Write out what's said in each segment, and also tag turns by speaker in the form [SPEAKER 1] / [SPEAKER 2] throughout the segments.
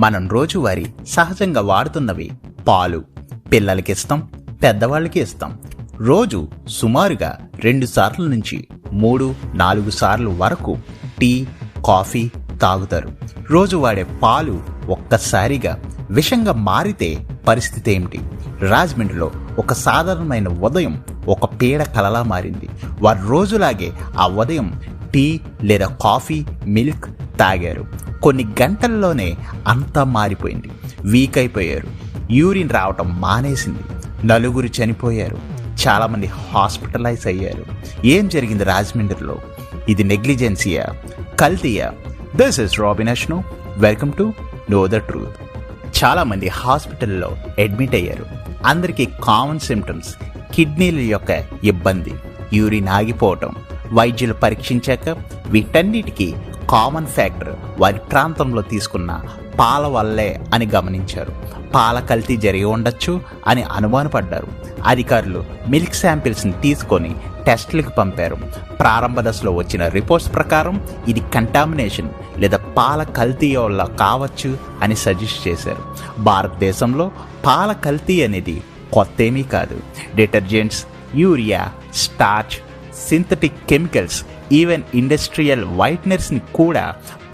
[SPEAKER 1] మనం రోజువారీ సహజంగా వాడుతున్నవి పాలు. పిల్లలకి ఇస్తాం, పెద్దవాళ్ళకి ఇస్తాం. రోజు సుమారుగా 2 సార్ల నుంచి 3-4 సార్లు వరకు టీ, కాఫీ తాగుతారు. రోజు వాడే పాలు ఒక్కసారిగా విషంగా మారితే పరిస్థితి ఏమిటి? రాజమండ్రిలో ఒక సాధారణమైన ఉదయం ఒక పీడ కలలా మారింది. వారు రోజులాగే ఆ ఉదయం టీ లేదా కాఫీ, మిల్క్ తాగారు. కొన్ని గంటల్లోనే అంతా మారిపోయింది. వీక్ అయిపోయారు. యూరిన్ రావటం మానేసింది. 4 చనిపోయారు. చాలామంది హాస్పిటలైజ్ అయ్యారు. ఏం జరిగింది రాజమండ్రిలో? ఇది నెగ్లిజెన్సీయా, కల్తీయా? This is Robin Ashno. Welcome to know the truth. చాలామంది హాస్పిటల్లో అడ్మిట్ అయ్యారు. అందరికీ కామన్ సిమ్టమ్స్: కిడ్నీల యొక్క ఇబ్బంది, యూరిన్ ఆగిపోవటం. వైద్యులు పరీక్షించాక వీటన్నిటికీ కామన్ ఫ్యాక్టర్ వారి ప్రాంతంలో తీసుకున్న పాల వల్లే అని గమనించారు. పాల కల్తీ జరిగి ఉండొచ్చు అని అనుమానపడ్డారు. అధికారులు మిల్క్ శాంపిల్స్ని తీసుకొని టెస్టులకు పంపారు. ప్రారంభ దశలో వచ్చిన రిపోర్ట్స్ ప్రకారం ఇది కంటామినేషన్ లేదా పాల కల్తీ వల్ల కావచ్చు అని సజెస్ట్ చేశారు. భారతదేశంలో పాల కల్తీ అనేది కొత్తేమీ కాదు. Detergents, urea, starch, synthetic chemicals, even industrial వైట్నర్స్ని కూడా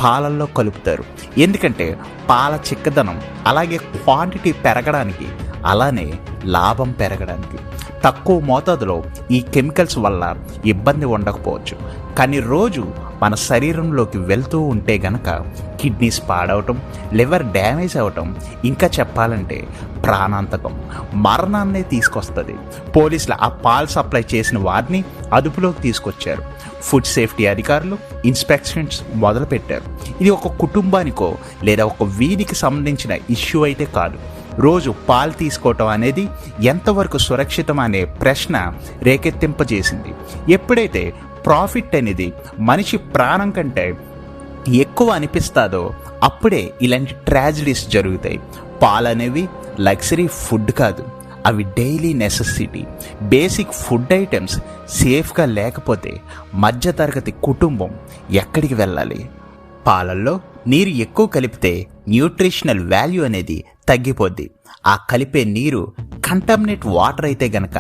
[SPEAKER 1] పాలల్లో కలుపుతారు. ఎందుకంటే పాల చిక్కదనం, అలాగే క్వాంటిటీ పెరగడానికి, అలానే లాభం పెరగడానికి. తక్కువ మోతాదులో ఈ కెమికల్స్ వల్ల ఇబ్బంది ఉండకపోవచ్చు, కానీ రోజు మన శరీరంలోకి వెళ్తూ ఉంటే గనక కిడ్నీస్ పాడవటం, లివర్ డ్యామేజ్ అవ్వటం, ఇంకా చెప్పాలంటే ప్రాణాంతకం, మరణాన్నే తీసుకొస్తుంది. పోలీసులు ఆ పాలు సప్లై చేసిన వారిని అదుపులోకి తీసుకొచ్చారు. ఫుడ్ సేఫ్టీ అధికారులు ఇన్స్పెక్షన్స్ మొదలుపెట్టారు. ఇది ఒక కుటుంబానికో లేదా ఒక వీధికి సంబంధించిన ఇష్యూ అయితే కాదు. రోజు పాలు తీసుకోవటం అనేది ఎంతవరకు సురక్షితం అనే ప్రశ్న రేకెత్తింపజేసింది. ఎప్పుడైతే ప్రాఫిట్ అనేది మనిషి ప్రాణం కంటే ఎక్కువ అనిపిస్తాదో అప్పుడే ఇలాంటి ట్రాజడీస్ జరుగుతాయి. పాలు అనేవి లగ్జరీ ఫుడ్ కాదు, అవి daily necessity. Basic food items సేఫ్గా లేకపోతే మధ్యతరగతి కుటుంబం ఎక్కడికి వెళ్ళాలి? పాలల్లో నీరు ఎక్కువ కలిపితే న్యూట్రిషనల్ వాల్యూ అనేది తగ్గిపోద్ది. ఆ కలిపే నీరు కంటామినేట్ వాటర్ అయితే గనక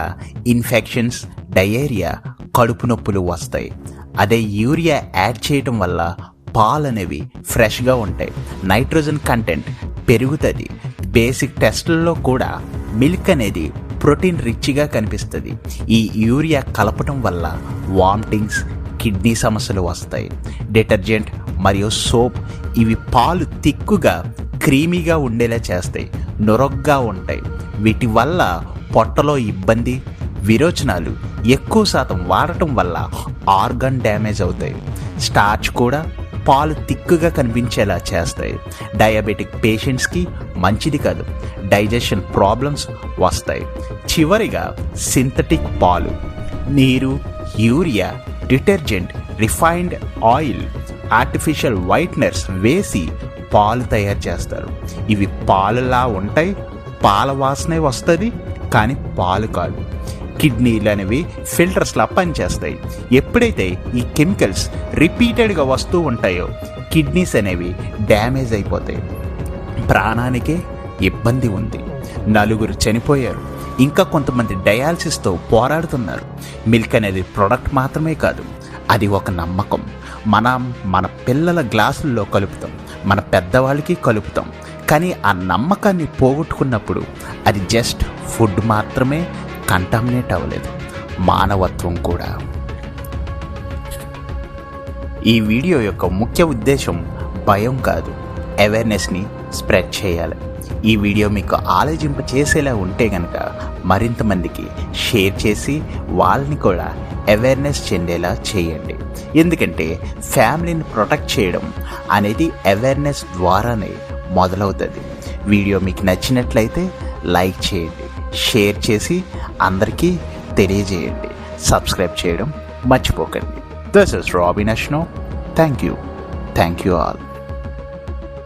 [SPEAKER 1] ఇన్ఫెక్షన్స్, డయేరియా, కడుపు నొప్పులు వస్తాయి. అదే యూరియా యాడ్ చేయటం వల్ల పాలు అనేవి ఫ్రెష్గా ఉంటాయి. నైట్రోజన్ కంటెంట్ పెరుగుతుంది. బేసిక్ టెస్టుల్లో కూడా మిల్క్ అనేది ప్రోటీన్ రిచ్గా కనిపిస్తుంది. ఈ యూరియా కలపటం వల్ల వామిటింగ్స్, కిడ్నీ సమస్యలు వస్తాయి. డిటర్జెంట్ మరియు సోప్ ఇవి పాలు తిక్కుగా, క్రీమీగా ఉండేలా చేస్తాయి. నొరగ్గా ఉంటాయి. వీటి వల్ల పొట్టలో ఇబ్బంది, విరోచనాలు ఎక్కువ శాతం వాడటం వల్ల ఆర్గన్ డ్యామేజ్ అవుతాయి. స్టార్చ్ కూడా పాలు తిక్కుగా కనిపించేలా చేస్తాయి. డయాబెటిక్ పేషెంట్స్కి మంచిది కాదు. డైజెషన్ ప్రాబ్లమ్స్ వస్తాయి. చివరిగా సింథటిక్ పాలు, నీరు, urea, detergent, refined oil, artificial whiteners వేసి పాలు తయారు చేస్తారు. ఇవి పాలులా ఉంటాయి, పాల వాసనే వస్తుంది, కానీ పాలు కాదు. కిడ్నీలు అనేవి ఫిల్టర్స్లా పనిచేస్తాయి. ఎప్పుడైతే ఈ కెమికల్స్ రిపీటెడ్గా వస్తూ ఉంటాయో కిడ్నీస్ అనేవి డ్యామేజ్ అయిపోతాయి. ప్రాణానికే ఇబ్బంది ఉంది. 4 చనిపోయారు. ఇంకా కొంతమంది డయాలసిస్తో పోరాడుతున్నారు. మిల్క్ అనేది ప్రొడక్ట్ మాత్రమే కాదు, అది ఒక నమ్మకం. మన పిల్లల గ్లాసుల్లో కలుపుతాం, మన పెద్దవాళ్ళకి కలుపుతాం. కానీ ఆ నమ్మకాన్ని పోగొట్టుకున్నప్పుడు అది జస్ట్ ఫుడ్ మాత్రమే కంటామినేట్ అవ్వలేదు, మానవత్వం కూడా. ఈ వీడియో యొక్క ముఖ్య ఉద్దేశం భయం కాదు, అవేర్నెస్ని స్ప్రెడ్ చేయాలి. ఈ వీడియో మీకు ఆలోచింప చేసేలా ఉంటే కనుక మరింత మందికి షేర్ చేసి వాళ్ళని కూడా అవేర్నెస్ చెందేలా చేయండి. ఎందుకంటే ఫ్యామిలీని ప్రొటెక్ట్ చేయడం అనేది అవేర్నెస్ ద్వారానే మొదలవుతుంది. వీడియో మీకు నచ్చినట్లయితే లైక్ చేయండి, షేర్ చేసి అందరికీ తెలియజేయండి. సబ్స్క్రైబ్ చేయడం మర్చిపోకండి. This is Robin Ashno. Thank you all.